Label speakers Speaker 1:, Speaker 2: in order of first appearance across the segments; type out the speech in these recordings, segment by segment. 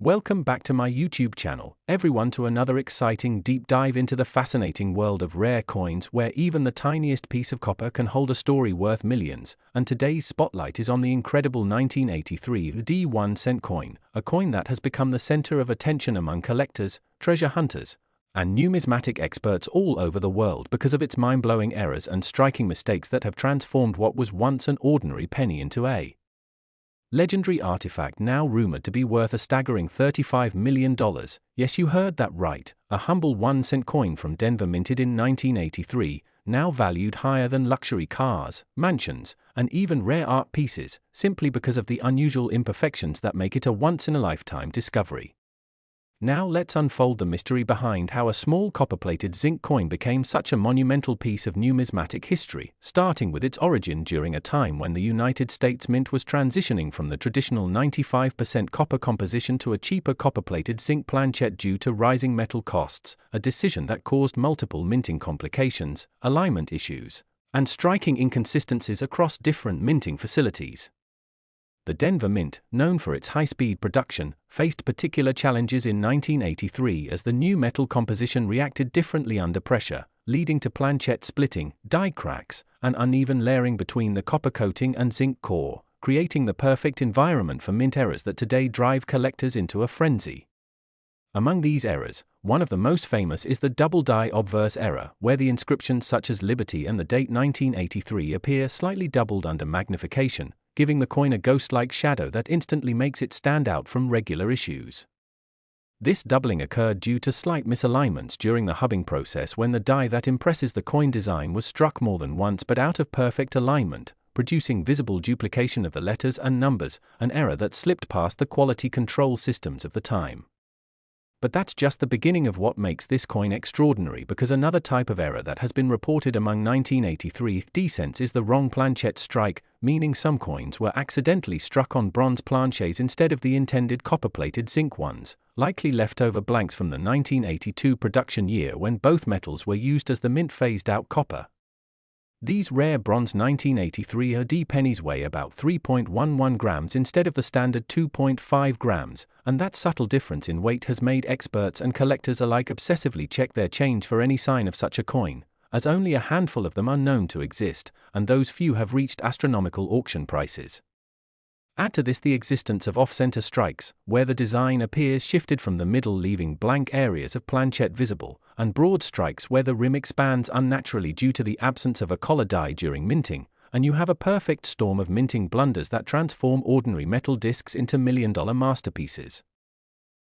Speaker 1: Welcome back to my YouTube channel, everyone, to another exciting deep dive into the fascinating world of rare coins where even the tiniest piece of copper can hold a story worth millions, and today's spotlight is on the incredible 1983 D1 cent coin, a coin that has become the center of attention among collectors, treasure hunters, and numismatic experts all over the world because of its mind-blowing errors and striking mistakes that have transformed what was once an ordinary penny into a legendary artifact now rumored to be worth a staggering $35 million. Yes, you heard that right, a humble 1-cent coin from Denver minted in 1983, now valued higher than luxury cars, mansions, and even rare art pieces, simply because of the unusual imperfections that make it a once-in-a-lifetime discovery. Now let's unfold the mystery behind how a small copper-plated zinc coin became such a monumental piece of numismatic history, starting with its origin during a time when the United States Mint was transitioning from the traditional 95% copper composition to a cheaper copper-plated zinc planchet due to rising metal costs, a decision that caused multiple minting complications, alignment issues, and striking inconsistencies across different minting facilities. The Denver Mint, known for its high-speed production, faced particular challenges in 1983 as the new metal composition reacted differently under pressure, leading to planchet splitting, die cracks, and uneven layering between the copper coating and zinc core, creating the perfect environment for mint errors that today drive collectors into a frenzy. Among these errors, one of the most famous is the double die obverse error, where the inscriptions such as Liberty and the date 1983 appear slightly doubled under magnification, giving the coin a ghost-like shadow that instantly makes it stand out from regular issues. This doubling occurred due to slight misalignments during the hubbing process when the die that impresses the coin design was struck more than once but out of perfect alignment, producing visible duplication of the letters and numbers, an error that slipped past the quality control systems of the time. But that's just the beginning of what makes this coin extraordinary, because another type of error that has been reported among 1983 D-cents is the wrong planchet strike, meaning some coins were accidentally struck on bronze planchets instead of the intended copper-plated zinc ones, likely leftover blanks from the 1982 production year when both metals were used as the mint phased out copper. These rare bronze 1983 D pennies weigh about 3.11 grams instead of the standard 2.5 grams, and that subtle difference in weight has made experts and collectors alike obsessively check their change for any sign of such a coin, as only a handful of them are known to exist, and those few have reached astronomical auction prices. Add to this the existence of off-center strikes, where the design appears shifted from the middle leaving blank areas of planchet visible, and broad strikes where the rim expands unnaturally due to the absence of a collar die during minting, and you have a perfect storm of minting blunders that transform ordinary metal discs into million-dollar masterpieces.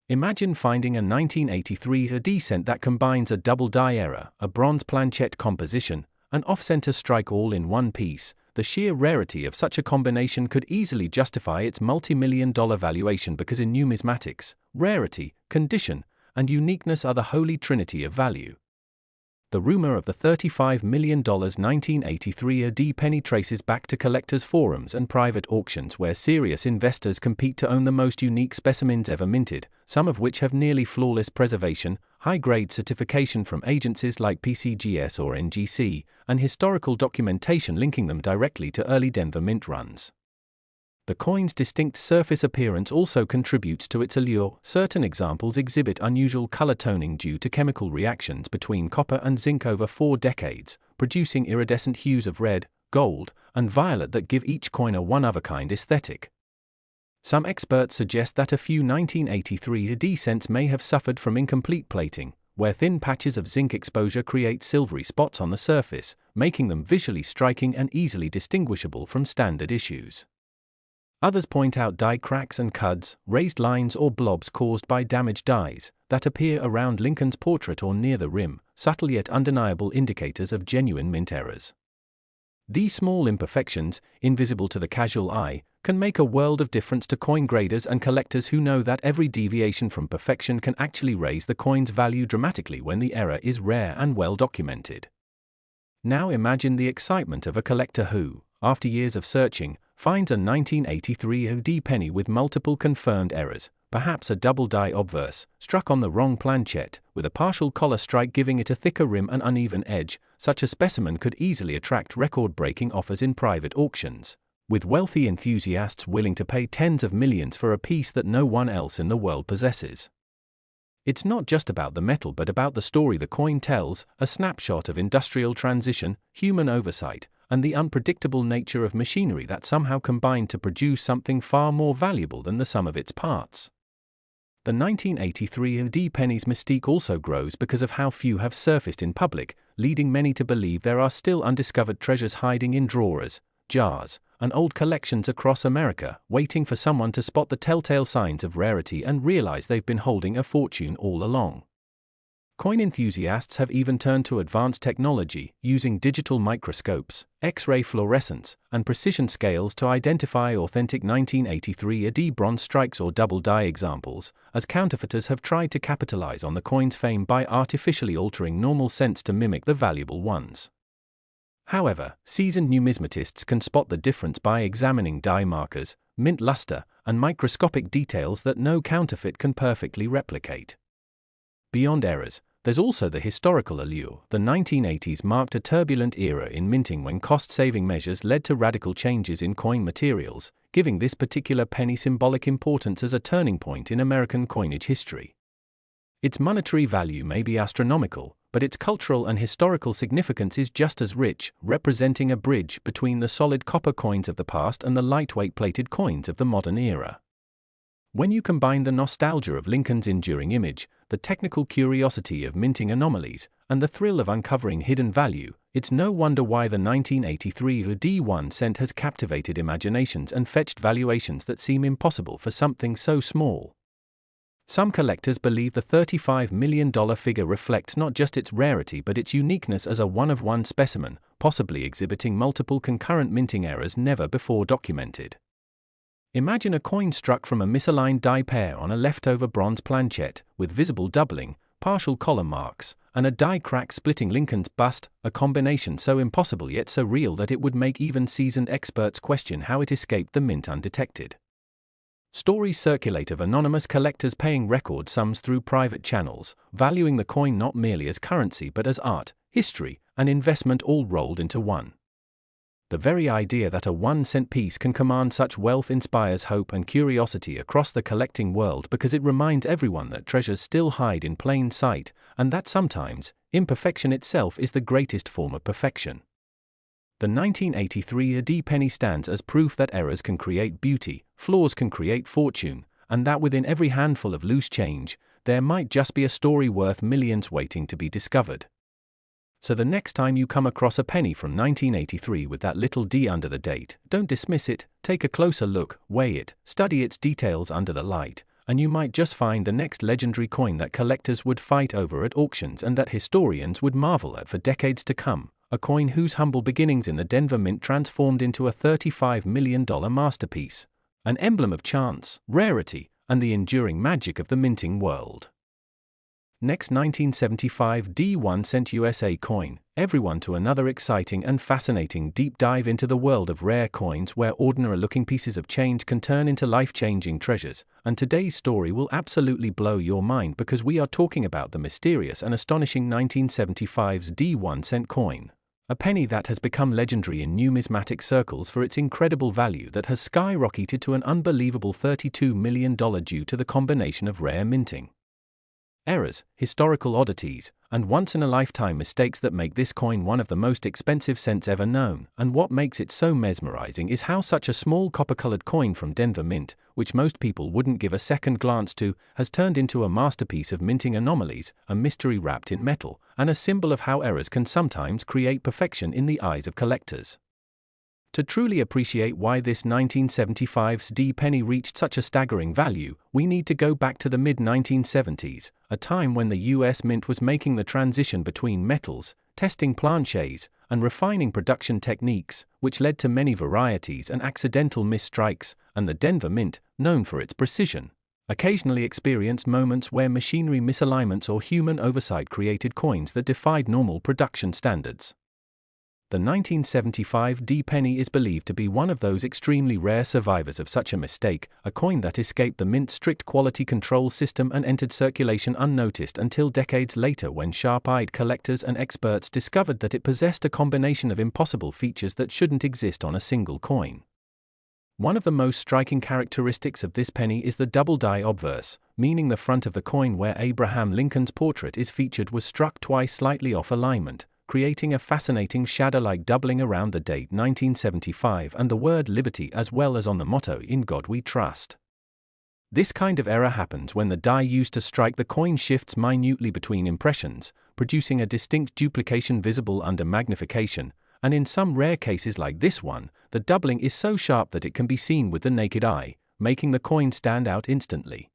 Speaker 1: Imagine finding a 1983 D-cent that combines a double die error, a bronze planchet composition, an off-center strike all in one piece. The sheer rarity of such a combination could easily justify its multi-million-dollar valuation, because in numismatics, rarity, condition, and uniqueness are the holy trinity of value. The rumor of the $35 million 1983 D penny traces back to collectors' forums and private auctions where serious investors compete to own the most unique specimens ever minted, some of which have nearly flawless preservation, high-grade certification from agencies like PCGS or NGC, and historical documentation linking them directly to early Denver mint runs. The coin's distinct surface appearance also contributes to its allure. Certain examples exhibit unusual color toning due to chemical reactions between copper and zinc over 4 decades, producing iridescent hues of red, gold, and violet that give each coin a one-of-a-kind aesthetic. Some experts suggest that a few 1983 D-cents may have suffered from incomplete plating, where thin patches of zinc exposure create silvery spots on the surface, making them visually striking and easily distinguishable from standard issues. Others point out die cracks and cuds, raised lines or blobs caused by damaged dies, that appear around Lincoln's portrait or near the rim, subtle yet undeniable indicators of genuine mint errors. These small imperfections, invisible to the casual eye, can make a world of difference to coin graders and collectors who know that every deviation from perfection can actually raise the coin's value dramatically when the error is rare and well documented. Now imagine the excitement of a collector who, after years of searching, finds a 1983 D penny with multiple confirmed errors, perhaps a double die obverse, struck on the wrong planchet, with a partial collar strike giving it a thicker rim and uneven edge. Such a specimen could easily attract record-breaking offers in private auctions. with wealthy enthusiasts willing to pay tens of millions for a piece that no one else in the world possesses. It's not just about the metal but about the story the coin tells, a snapshot of industrial transition, human oversight, and the unpredictable nature of machinery that somehow combined to produce something far more valuable than the sum of its parts. The 1983 AD penny's mystique also grows because of how few have surfaced in public, leading many to believe there are still undiscovered treasures hiding in drawers, jars, and old collections across America, waiting for someone to spot the telltale signs of rarity and realize they've been holding a fortune all along. Coin enthusiasts have even turned to advanced technology, using digital microscopes, X-ray fluorescence, and precision scales to identify authentic 1983 AD bronze strikes or double die examples, as counterfeiters have tried to capitalize on the coin's fame by artificially altering normal cents to mimic the valuable ones. However, seasoned numismatists can spot the difference by examining die markers, mint luster, and microscopic details that no counterfeit can perfectly replicate. Beyond errors, there's also the historical allure. The 1980s marked a turbulent era in minting when cost-saving measures led to radical changes in coin materials, giving this particular penny symbolic importance as a turning point in American coinage history. Its monetary value may be astronomical, but its cultural and historical significance is just as rich, representing a bridge between the solid copper coins of the past and the lightweight plated coins of the modern era. When you combine the nostalgia of Lincoln's enduring image, the technical curiosity of minting anomalies, and the thrill of uncovering hidden value, it's no wonder why the 1983 AD 1 cent has captivated imaginations and fetched valuations that seem impossible for something so small. Some collectors believe the $35 million figure reflects not just its rarity but its uniqueness as a one-of-one specimen, possibly exhibiting multiple concurrent minting errors never before documented. Imagine a coin struck from a misaligned die pair on a leftover bronze planchet, with visible doubling, partial column marks, and a die crack splitting Lincoln's bust, a combination so impossible yet so real that it would make even seasoned experts question how it escaped the mint undetected. Stories circulate of anonymous collectors paying record sums through private channels, valuing the coin not merely as currency but as art, history, and investment all rolled into one. The very idea that a 1-cent piece can command such wealth inspires hope and curiosity across the collecting world because it reminds everyone that treasures still hide in plain sight, and that sometimes, imperfection itself is the greatest form of perfection. The 1983 AD penny stands as proof that errors can create beauty, flaws can create fortune, and that within every handful of loose change, there might just be a story worth millions waiting to be discovered. So the next time you come across a penny from 1983 with that little D under the date, don't dismiss it, take a closer look, weigh it, study its details under the light, and you might just find the next legendary coin that collectors would fight over at auctions and that historians would marvel at for decades to come, a coin whose humble beginnings in the Denver Mint transformed into a $35 million masterpiece, an emblem of chance, rarity, and the enduring magic of the minting world. Next 1975 D1 cent USA coin, everyone to another exciting and fascinating deep dive into the world of rare coins where ordinary-looking pieces of change can turn into life-changing treasures, and today's story will absolutely blow your mind because we are talking about the mysterious and astonishing 1975's D1 cent coin, a penny that has become legendary in numismatic circles for its incredible value that has skyrocketed to an unbelievable $32 million due to the combination of rare minting, errors, historical oddities, and once-in-a-lifetime mistakes that make this coin one of the most expensive cents ever known. And what makes it so mesmerizing is how such a small copper-colored coin from Denver Mint, which most people wouldn't give a second glance to, has turned into a masterpiece of minting anomalies, a mystery wrapped in metal, and a symbol of how errors can sometimes create perfection in the eyes of collectors. To truly appreciate why this 1975's D penny reached such a staggering value, we need to go back to the mid-1970s, a time when the US Mint was making the transition between metals, testing planchets, and refining production techniques, which led to many varieties and accidental misstrikes, and the Denver Mint, known for its precision, occasionally experienced moments where machinery misalignments or human oversight created coins that defied normal production standards. The 1975 D penny is believed to be one of those extremely rare survivors of such a mistake, a coin that escaped the Mint's strict quality control system and entered circulation unnoticed until decades later when sharp-eyed collectors and experts discovered that it possessed a combination of impossible features that shouldn't exist on a single coin. One of the most striking characteristics of this penny is the double die obverse, meaning the front of the coin where Abraham Lincoln's portrait is featured was struck twice slightly off alignment, creating a fascinating shadow-like doubling around the date 1975 and the word liberty, as well as on the motto "In God We Trust." This kind of error happens when the die used to strike the coin shifts minutely between impressions, producing a distinct duplication visible under magnification, and in some rare cases like this one, the doubling is so sharp that it can be seen with the naked eye, making the coin stand out instantly.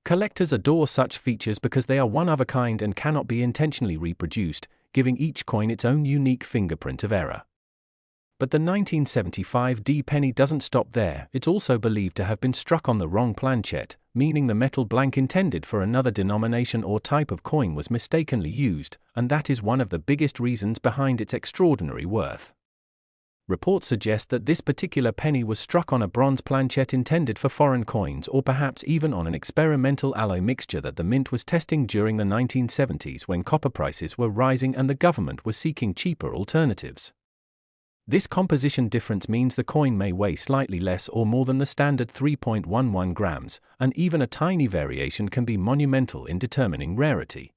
Speaker 1: Collectors adore such features because they are one of a kind and cannot be intentionally reproduced, giving each coin its own unique fingerprint of error. But the 1975 D penny doesn't stop there. It's also believed to have been struck on the wrong planchette, meaning the metal blank intended for another denomination or type of coin was mistakenly used, and that is one of the biggest reasons behind its extraordinary worth. Reports suggest that this particular penny was struck on a bronze planchette intended for foreign coins, or perhaps even on an experimental alloy mixture that the mint was testing during the 1970s when copper prices were rising and the government was seeking cheaper alternatives. This composition difference means the coin may weigh slightly less or more than the standard 3.11 grams, and even a tiny variation can be monumental in determining rarity.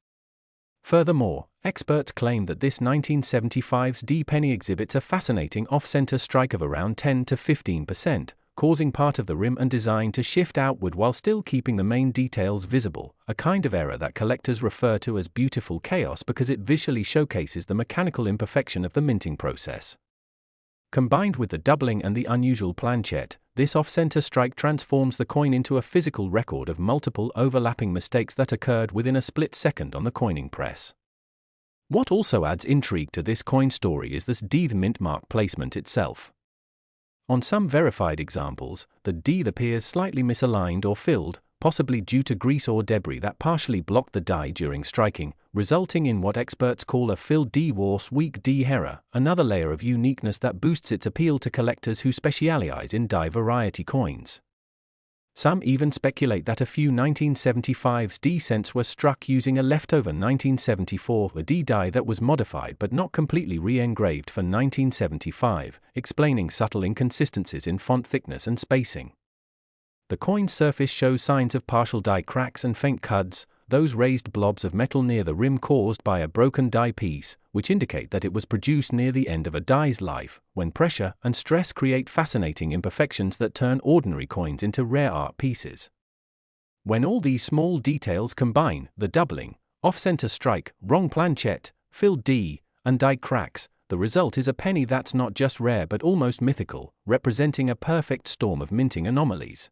Speaker 1: Furthermore, experts claim that this 1975's D penny exhibits a fascinating off-center strike of around 10 to 15%, causing part of the rim and design to shift outward while still keeping the main details visible, a kind of error that collectors refer to as beautiful chaos because it visually showcases the mechanical imperfection of the minting process. Combined with the doubling and the unusual planchette, this off-center strike transforms the coin into a physical record of multiple overlapping mistakes that occurred within a split second on the coining press. What also adds intrigue to this coin story is this D mint mark placement itself. On some verified examples, the D appears slightly misaligned or filled, possibly due to grease or debris that partially blocked the die during striking, resulting in what experts call a filled D or weak D error, another layer of uniqueness that boosts its appeal to collectors who specialize in die variety coins. Some even speculate that a few 1975's D cents were struck using a leftover 1974 D die that was modified but not completely re-engraved for 1975, explaining subtle inconsistencies in font thickness and spacing. The coin's surface shows signs of partial die cracks and faint cuts, those raised blobs of metal near the rim caused by a broken die piece, which indicate that it was produced near the end of a die's life, when pressure and stress create fascinating imperfections that turn ordinary coins into rare art pieces. When all these small details combine, the doubling, off-center strike, wrong planchette, filled D, and die cracks, the result is a penny that's not just rare but almost mythical, representing a perfect storm of minting anomalies.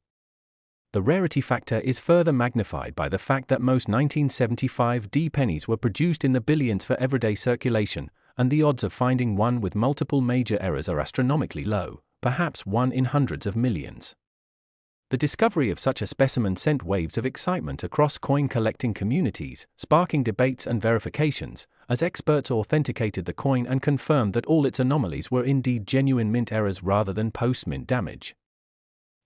Speaker 1: The rarity factor is further magnified by the fact that most 1975 D pennies were produced in the billions for everyday circulation, and the odds of finding one with multiple major errors are astronomically low, perhaps 1 in hundreds of millions. The discovery of such a specimen sent waves of excitement across coin collecting communities, sparking debates and verifications, as experts authenticated the coin and confirmed that all its anomalies were indeed genuine mint errors rather than post-mint damage.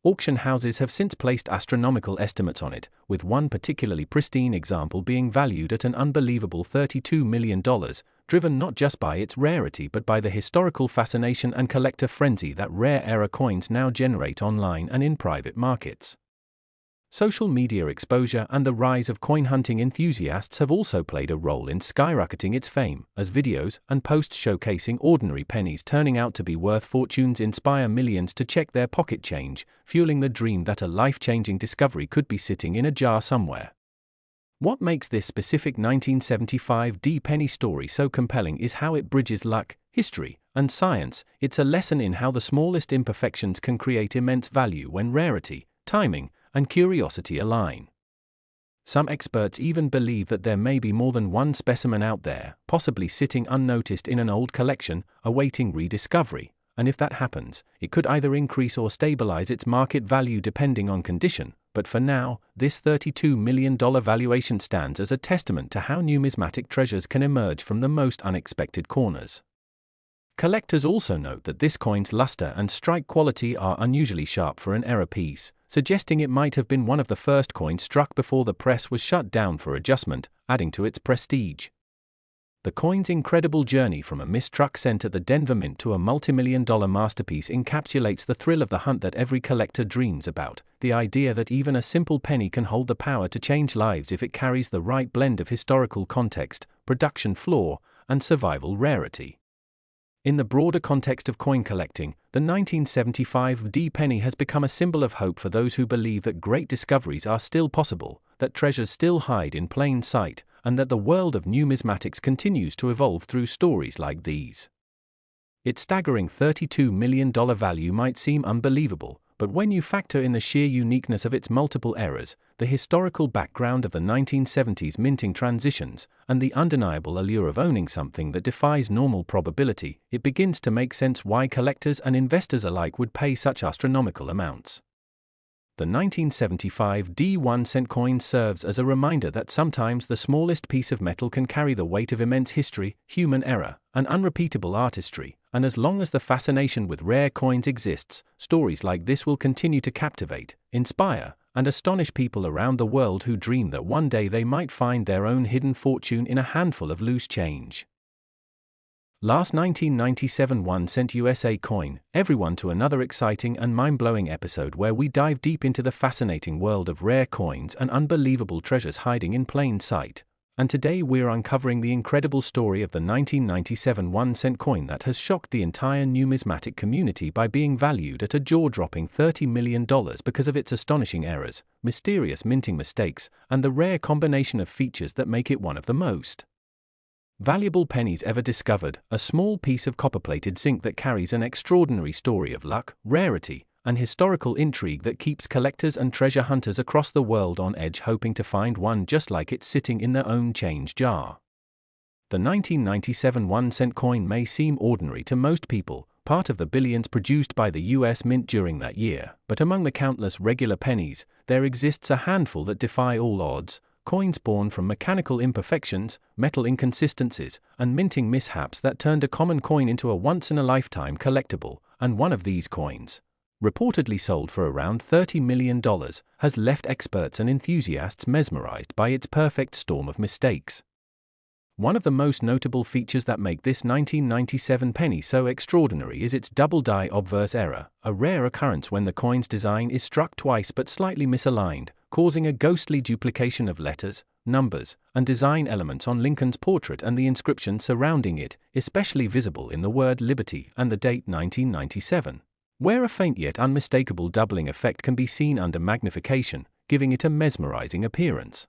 Speaker 1: Auction houses have since placed astronomical estimates on it, with one particularly pristine example being valued at an unbelievable $32 million, driven not just by its rarity but by the historical fascination and collector frenzy that rare error coins now generate online and in private markets. Social media exposure and the rise of coin hunting enthusiasts have also played a role in skyrocketing its fame, as videos and posts showcasing ordinary pennies turning out to be worth fortunes inspire millions to check their pocket change, fueling the dream that a life-changing discovery could be sitting in a jar somewhere. What makes this specific 1975 D penny story so compelling is how it bridges luck, history, and science. It's a lesson in how the smallest imperfections can create immense value when rarity, timing, and curiosity align. Some experts even believe that there may be more than one specimen out there, possibly sitting unnoticed in an old collection, awaiting rediscovery, and if that happens, it could either increase or stabilize its market value depending on condition, but for now, this $32 million valuation stands as a testament to how numismatic treasures can emerge from the most unexpected corners. Collectors also note that this coin's luster and strike quality are unusually sharp for an error piece, suggesting it might have been one of the first coins struck before the press was shut down for adjustment, adding to its prestige. The coin's incredible journey from a mist truck sent at the Denver Mint to a multimillion-dollar masterpiece encapsulates the thrill of the hunt that every collector dreams about, the idea that even a simple penny can hold the power to change lives if it carries the right blend of historical context, production flaw, and survival rarity. In the broader context of coin collecting, the 1975 D penny has become a symbol of hope for those who believe that great discoveries are still possible, that treasures still hide in plain sight, and that the world of numismatics continues to evolve through stories like these. Its staggering $32 million value might seem unbelievable, but when you factor in the sheer uniqueness of its multiple eras, the historical background of the 1970s minting transitions, and the undeniable allure of owning something that defies normal probability, it begins to make sense why collectors and investors alike would pay such astronomical amounts. The 1975 D 1-cent coin serves as a reminder that sometimes the smallest piece of metal can carry the weight of immense history, human error, and unrepeatable artistry, and as long as the fascination with rare coins exists, stories like this will continue to captivate, inspire, and astonish people around the world who dream that one day they might find their own hidden fortune in a handful of loose change. Last 1997 1-cent USA coin, everyone to another exciting and mind-blowing episode where we dive deep into the fascinating world of rare coins and unbelievable treasures hiding in plain sight. And today we're uncovering the incredible story of the 1997 1-cent coin that has shocked the entire numismatic community by being valued at a jaw-dropping $30 million because of its astonishing errors, mysterious minting mistakes, and the rare combination of features that make it one of the most valuable pennies ever discovered, a small piece of copper-plated zinc that carries an extraordinary story of luck, rarity, and historical intrigue that keeps collectors and treasure hunters across the world on edge hoping to find one just like it sitting in their own change jar. The 1997 1-cent coin may seem ordinary to most people, part of the billions produced by the US Mint during that year, but among the countless regular pennies, there exists a handful that defy all odds. Coins born from mechanical imperfections, metal inconsistencies, and minting mishaps that turned a common coin into a once-in-a-lifetime collectible, and one of these coins, reportedly sold for around $30 million, has left experts and enthusiasts mesmerized by its perfect storm of mistakes. One of the most notable features that make this 1997 penny so extraordinary is its double die obverse error, a rare occurrence when the coin's design is struck twice but slightly misaligned, causing a ghostly duplication of letters, numbers, and design elements on Lincoln's portrait and the inscription surrounding it, especially visible in the word Liberty and the date 1997, where a faint yet unmistakable doubling effect can be seen under magnification, giving it a mesmerizing appearance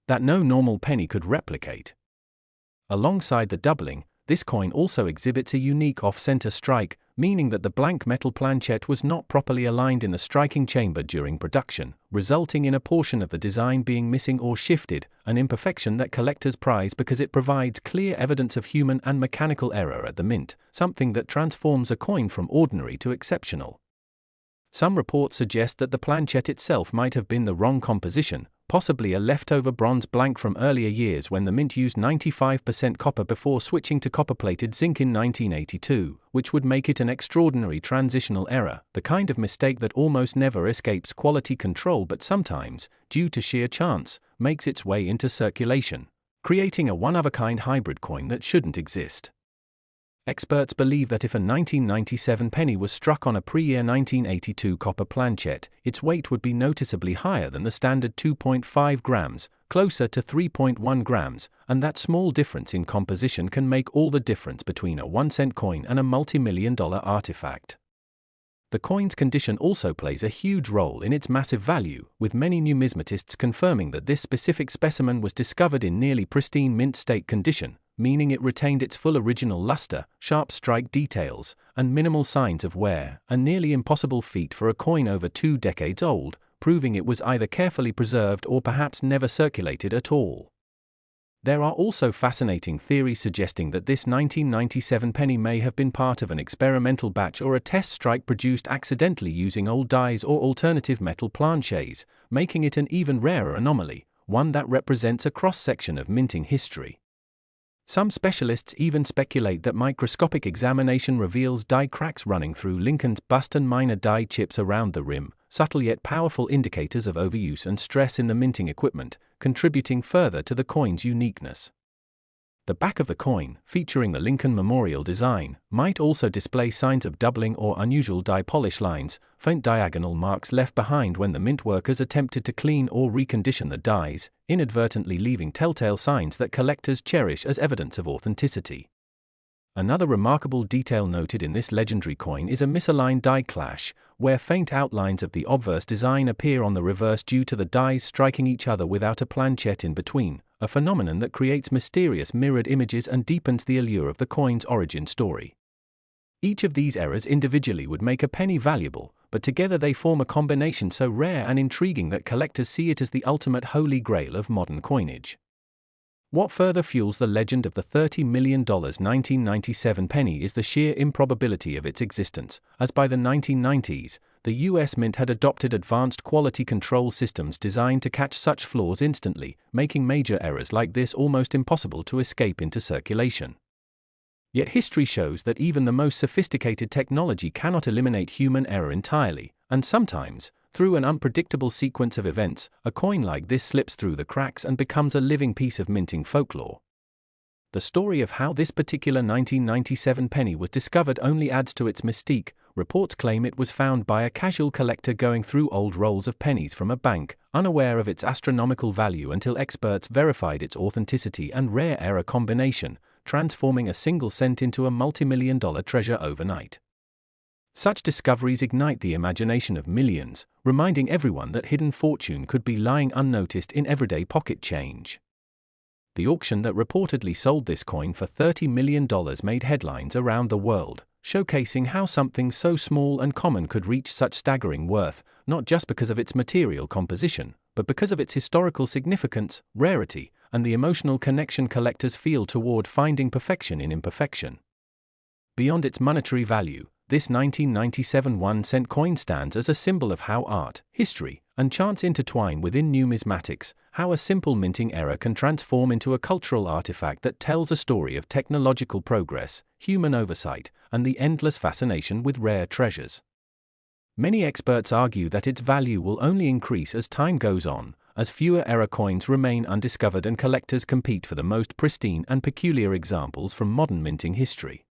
Speaker 1: that no normal penny could replicate. Alongside the doubling, this coin also exhibits a unique off-center strike, meaning that the blank metal planchet was not properly aligned in the striking chamber during production, resulting in a portion of the design being missing or shifted, an imperfection that collectors prize because it provides clear evidence of human and mechanical error at the mint, something that transforms a coin from ordinary to exceptional. Some reports suggest that the planchet itself might have been the wrong composition, possibly a leftover bronze blank from earlier years when the mint used 95% copper before switching to copper-plated zinc in 1982, which would make it an extraordinary transitional error, the kind of mistake that almost never escapes quality control but sometimes, due to sheer chance, makes its way into circulation, creating a one-of-a-kind hybrid coin that shouldn't exist. Experts believe that if a 1997 penny was struck on a pre-year 1982 copper planchet, its weight would be noticeably higher than the standard 2.5 grams, closer to 3.1 grams, and that small difference in composition can make all the difference between a 1-cent coin and a multi-million-dollar artifact. The coin's condition also plays a huge role in its massive value, with many numismatists confirming that this specific specimen was discovered in nearly pristine mint state condition, meaning it retained its full original luster, sharp strike details, and minimal signs of wear, a nearly impossible feat for a coin over 2 decades old, proving it was either carefully preserved or perhaps never circulated at all. There are also fascinating theories suggesting that this 1997 penny may have been part of an experimental batch or a test strike produced accidentally using old dies or alternative metal planchets, making it an even rarer anomaly, one that represents a cross-section of minting history. Some specialists even speculate that microscopic examination reveals die cracks running through Lincoln's bust and minor die chips around the rim, subtle yet powerful indicators of overuse and stress in the minting equipment, contributing further to the coin's uniqueness. The back of the coin, featuring the Lincoln Memorial design, might also display signs of doubling or unusual die polish lines, faint diagonal marks left behind when the mint workers attempted to clean or recondition the dies, inadvertently leaving telltale signs that collectors cherish as evidence of authenticity. Another remarkable detail noted in this legendary coin is a misaligned die clash, where faint outlines of the obverse design appear on the reverse due to the dies striking each other without a planchet in between, a phenomenon that creates mysterious mirrored images and deepens the allure of the coin's origin story. Each of these errors individually would make a penny valuable, but together they form a combination so rare and intriguing that collectors see it as the ultimate holy grail of modern coinage. What further fuels the legend of the $30 million 1997 penny is the sheer improbability of its existence, as by the 1990s, the US Mint had adopted advanced quality control systems designed to catch such flaws instantly, making major errors like this almost impossible to escape into circulation. Yet history shows that even the most sophisticated technology cannot eliminate human error entirely, and sometimes, through an unpredictable sequence of events, a coin like this slips through the cracks and becomes a living piece of minting folklore. The story of how this particular 1997 penny was discovered only adds to its mystique. Reports claim it was found by a casual collector going through old rolls of pennies from a bank, unaware of its astronomical value until experts verified its authenticity and rare error combination, transforming a single cent into a multi-million-dollar treasure overnight. Such discoveries ignite the imagination of millions, reminding everyone that hidden fortune could be lying unnoticed in everyday pocket change. The auction that reportedly sold this coin for $30 million made headlines around the world, showcasing how something so small and common could reach such staggering worth, not just because of its material composition, but because of its historical significance, rarity, and the emotional connection collectors feel toward finding perfection in imperfection. Beyond its monetary value, this 1997 1-cent coin stands as a symbol of how art, history, and chance intertwine within numismatics, how a simple minting error can transform into a cultural artifact that tells a story of technological progress, human oversight, and the endless fascination with rare treasures. Many experts argue that its value will only increase as time goes on, as fewer error coins remain undiscovered and collectors compete for the most pristine and peculiar examples from modern minting history.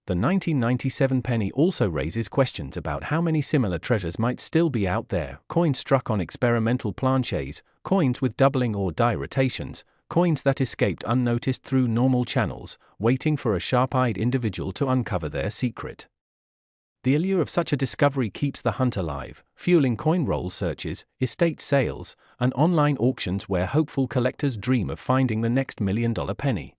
Speaker 1: The 1997 penny also raises questions about how many similar treasures might still be out there: coins struck on experimental planchets, coins with doubling or die rotations, coins that escaped unnoticed through normal channels, waiting for a sharp-eyed individual to uncover their secret. The allure of such a discovery keeps the hunt alive, fueling coin roll searches, estate sales, and online auctions where hopeful collectors dream of finding the next million-dollar penny.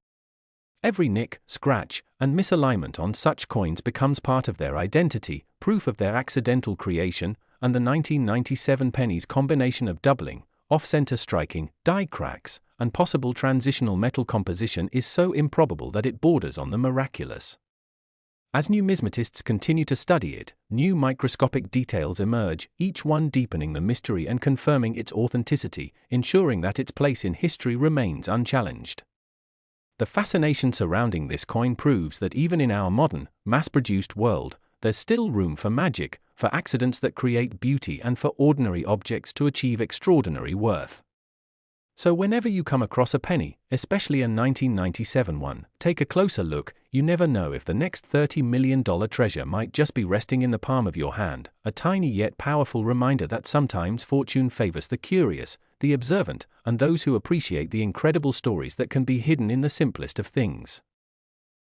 Speaker 1: Every nick, scratch, and misalignment on such coins becomes part of their identity, proof of their accidental creation, and the 1997 penny's combination of doubling, off-center striking, die cracks, and possible transitional metal composition is so improbable that it borders on the miraculous. As numismatists continue to study it, new microscopic details emerge, each one deepening the mystery and confirming its authenticity, ensuring that its place in history remains unchallenged. The fascination surrounding this coin proves that even in our modern, mass-produced world, there's still room for magic, for accidents that create beauty, and for ordinary objects to achieve extraordinary worth. So whenever you come across a penny, especially a 1997 one, take a closer look. You never know if the next $30 million treasure might just be resting in the palm of your hand, a tiny yet powerful reminder that sometimes fortune favors the curious, the observant, and those who appreciate the incredible stories that can be hidden in the simplest of things.